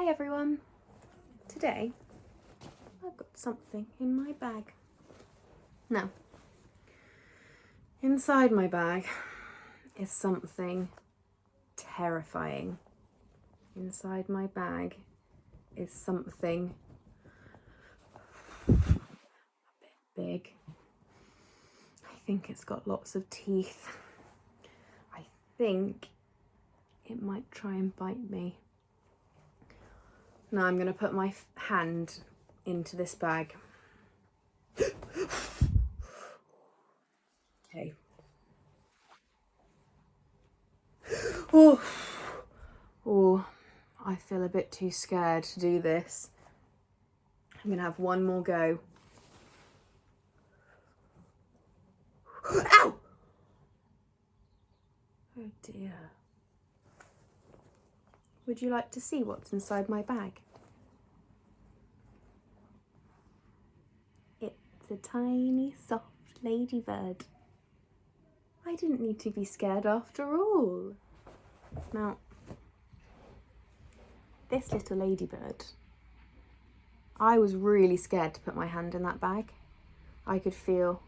Hi everyone. Today I've got something in my bag. Now, inside my bag is something terrifying. Inside my bag is something a bit big. I think it's got lots of teeth. I think it might try and bite me. Now I'm going to put my hand into this bag. Okay. Oh, I feel a bit too scared to do this. I'm going to have one more go. Ow! Oh dear. Would you like to see what's inside my bag? It's a tiny, soft ladybird. I didn't need to be scared after all. Now, this little ladybird, I was really scared to put my hand in that bag. I could feel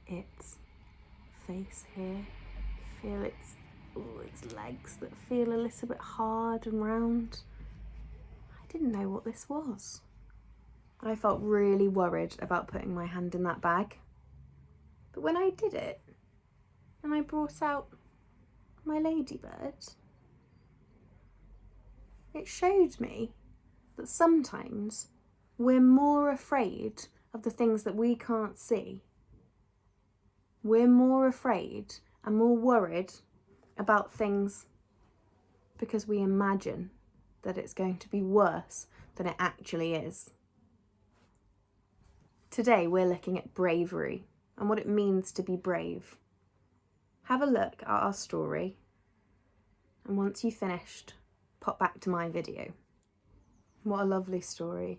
its face here, feel its legs that feel a little bit hard and round. I didn't know what this was. I felt really worried about putting my hand in that bag. But when I did it, and I brought out my ladybird, it showed me that sometimes we're more afraid of the things that we can't see. We're more afraid and more worried about things because we imagine that it's going to be worse than it actually is. Today we're looking at bravery and what it means to be brave. Have a look at our story, and once you've finished, pop back to my video. What a lovely story.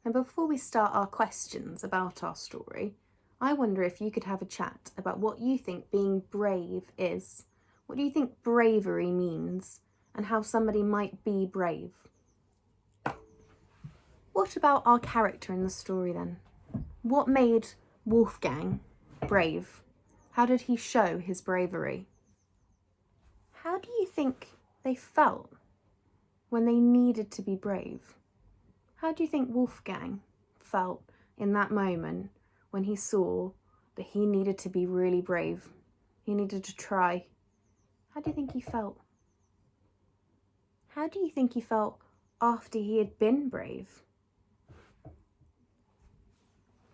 And before we start our questions about our story, I wonder if you could have a chat about what you think being brave is. What do you think bravery means, and how somebody might be brave? What about our character in the story then? What made Wolfgang brave? How did he show his bravery? How do you think they felt when they needed to be brave? How do you think Wolfgang felt in that moment when he saw that he needed to be really brave? He needed to try. How do you think he felt? How do you think he felt after he had been brave?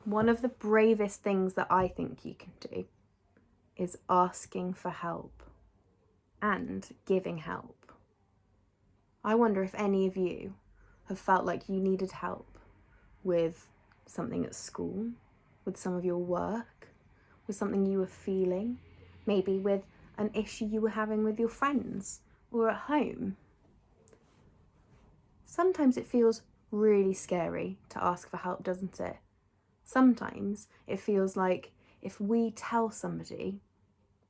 One of the bravest things that I think you can do is asking for help and giving help. I wonder if any of you have felt like you needed help with something at school, with some of your work, with something you were feeling, maybe with an issue you were having with your friends or at home. Sometimes it feels really scary to ask for help, doesn't it? Sometimes it feels like if we tell somebody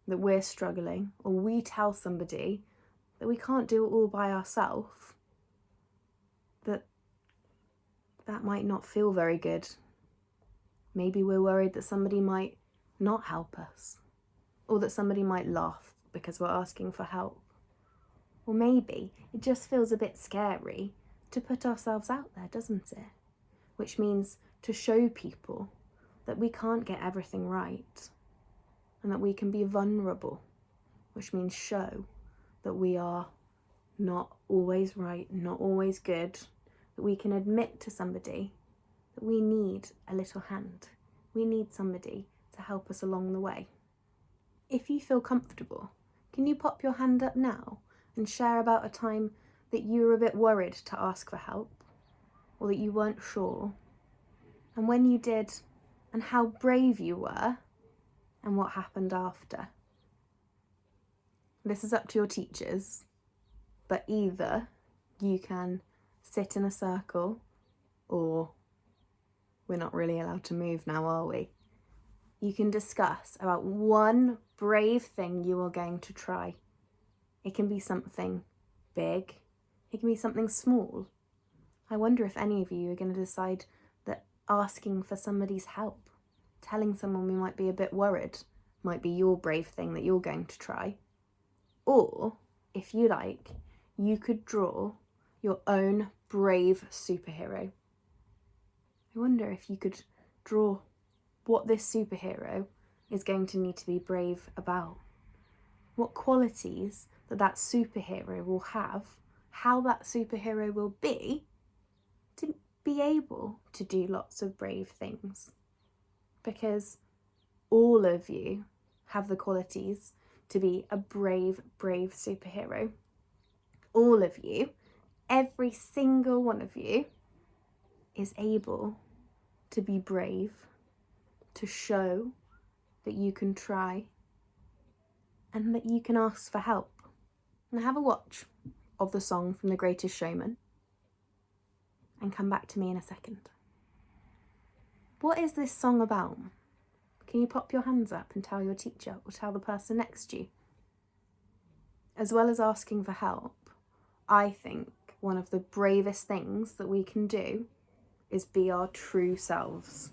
that we're struggling, or we tell somebody that we can't do it all by ourselves, that might not feel very good. Maybe we're worried that somebody might not help us, or that somebody might laugh because we're asking for help. Or maybe it just feels a bit scary to put ourselves out there, doesn't it? Which means to show people that we can't get everything right and that we can be vulnerable, which means show that we are not always right, not always good, that we can admit to somebody that we need a little hand. We need somebody to help us along the way. If you feel comfortable, can you pop your hand up now and share about a time that you were a bit worried to ask for help, or that you weren't sure, and when you did, and how brave you were, and what happened after? This is up to your teachers, but either you can sit in a circle, or we're not really allowed to move now, are we? You can discuss about one brave thing you are going to try. It can be something big, It can be something small. I wonder if any of you are going to decide that asking for somebody's help, telling someone we might be a bit worried, might be your brave thing that you're going to try. Or, if you like, you could draw your own brave superhero. I wonder if you could draw what this superhero is going to need to be brave about. What qualities that superhero will have, how that superhero will be to be able to do lots of brave things. Because all of you have the qualities to be a brave, brave superhero. All of you, every single one of you, is able to be brave, to show that you can try and that you can ask for help. And have a watch of the song from The Greatest Showman and come back to me in a second. What is this song about? Can you pop your hands up and tell your teacher or tell the person next to you? As well as asking for help, I think one of the bravest things that we can do is be our true selves.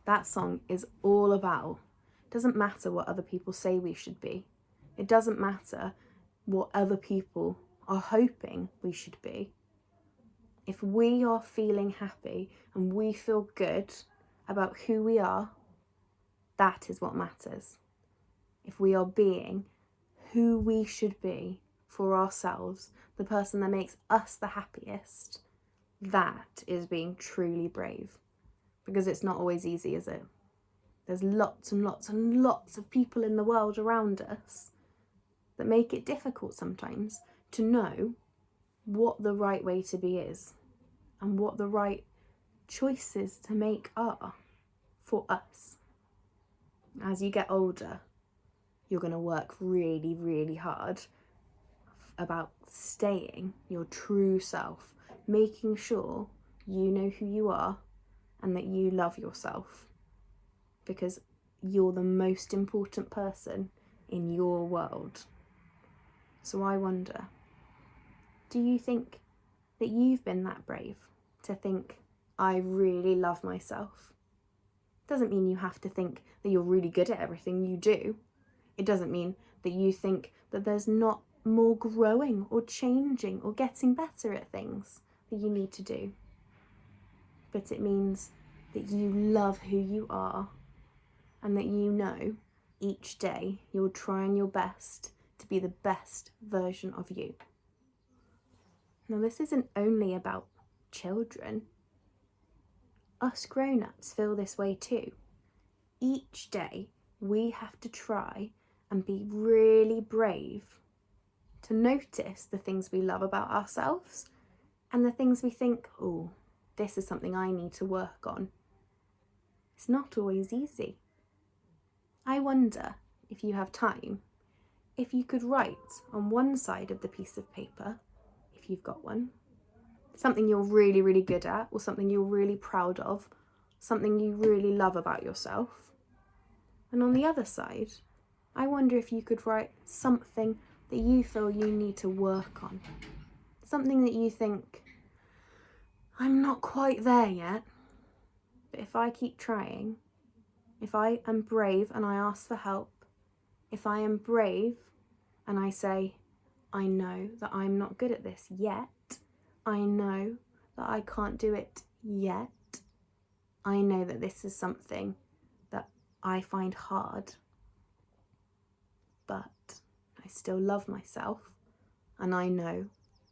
That song is all about, it doesn't matter what other people say we should be. It doesn't matter what other people are hoping we should be. If we are feeling happy and we feel good about who we are, that is what matters. If we are being who we should be for ourselves, the person that makes us the happiest, that is being truly brave. Because it's not always easy, is it? There's lots and lots and lots of people in the world around us that make it difficult sometimes to know what the right way to be is and what the right choices to make are for us. As you get older, you're going to work really, really hard about staying your true self, making sure you know who you are and that you love yourself, because you're the most important person in your world. So I wonder, do you think that you've been that brave to think, I really love myself? Doesn't mean you have to think that you're really good at everything you do. It doesn't mean that you think that there's not more growing or changing or getting better at things that you need to do. But it means that you love who you are and that you know each day you're trying your best to be the best version of you. Now, this isn't only about children. Us grown-ups feel this way too. Each day we have to try and be really brave to notice the things we love about ourselves and the things we think, oh, this is something I need to work on. It's not always easy. I wonder, if you have time, if you could write on one side of the piece of paper, if you've got one, something you're really, really good at, or something you're really proud of, something you really love about yourself. And on the other side, I wonder if you could write something that you feel you need to work on. Something that you think, I'm not quite there yet, but if I keep trying, if I am brave and I ask for help, if I am brave and I say, I know that I'm not good at this yet, I know that I can't do it yet, I know that this is something that I find hard, but I still love myself, and I know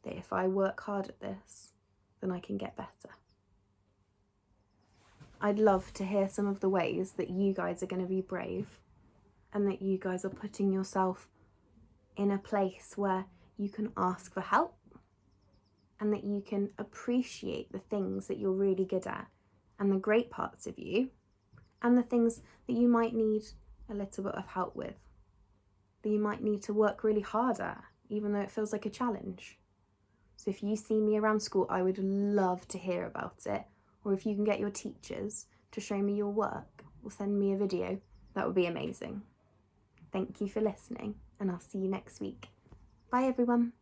that if I work hard at this, then I can get better. I'd love to hear some of the ways that you guys are going to be brave and that you guys are putting yourself in a place where you can ask for help and that you can appreciate the things that you're really good at and the great parts of you and the things that you might need a little bit of help with, that you might need to work really hard at, even though it feels like a challenge. So if you see me around school, I would love to hear about it. Or if you can get your teachers to show me your work or send me a video, that would be amazing. Thank you for listening, and I'll see you next week. Bye everyone.